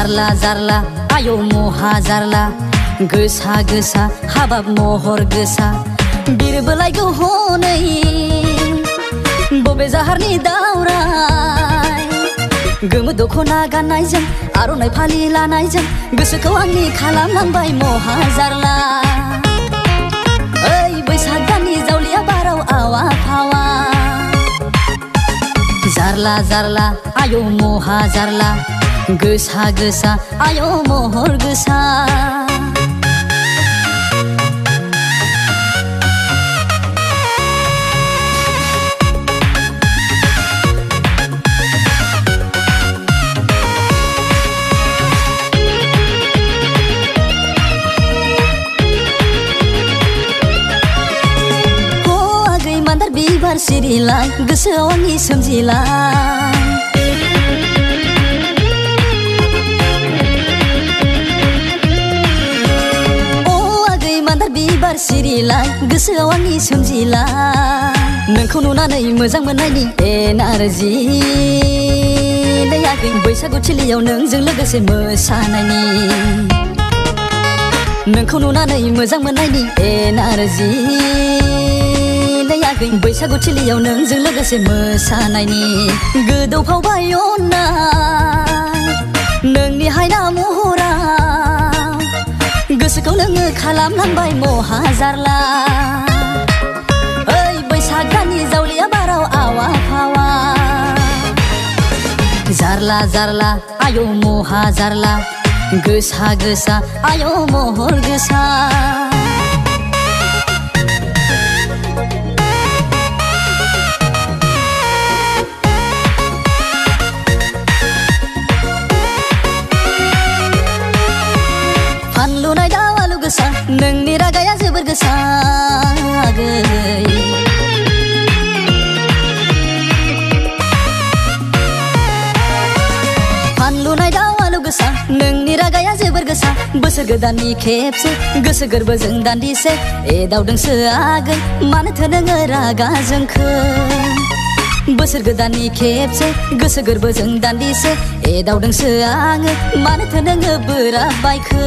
जारला जारला आयौ महा जारला गोसा गोसा हाबाब महर गोसा बिरबोलायगौ हनै बबे जाहारनि दावराय गोमो दख'ना गाननायजों आर'नाइ फालि लानायजों गोसोखौ आंनि खालामलांबाय महा जारला ओइ बैसाग दाननि जावलिया बाराव आवा फावा जारला जारला आयौ महा जारला गोसा गोसा आयौ महर गोसा बिबार सिरिलाय गोसोआव आंनि सोमजिलाय अ आगै मान्दार बिबार सिरिलाय गोसोआव आंनि सोमजिलाय नोंखौ नुनानै मोजां मोननायनि एनार्जि दै आगै बैसागु थिलियाव नोंजों लोगोसे मोसानायनि नोंखौ नुनानै मोजां मोननायनि एनार्जि बैसागु थिलियाव नोंजों लोगोसे मोसानायनि गोदौफावबाय अननाय नोंनि हायना महरा गोसोखौ नोङो खालामलांबाय महा जारला ओइ बैसाग दाननि जावलिया बाराव आवा फावा जारला जारला आयौ महा जारला गोसा गोसा आयौ महर गोसा फानलुनाय दावालु गोसा नोंनि रागाया जोबोर गोसा आगै फानलुनाय दावालु गोसा नोंनि रागाया जोबोर गोसा बोसोर गोदाननि खेबसे गोसो गोरबोजों दान्दिसे एदावदोंसो आगै मानोथो नोङो रागा जोंखो बोसोर गोदाननि खेबसे गोसो गोरबोजों दान्दिसे एदावदोंसो आङो मानोथो नोङो बोराब बायखो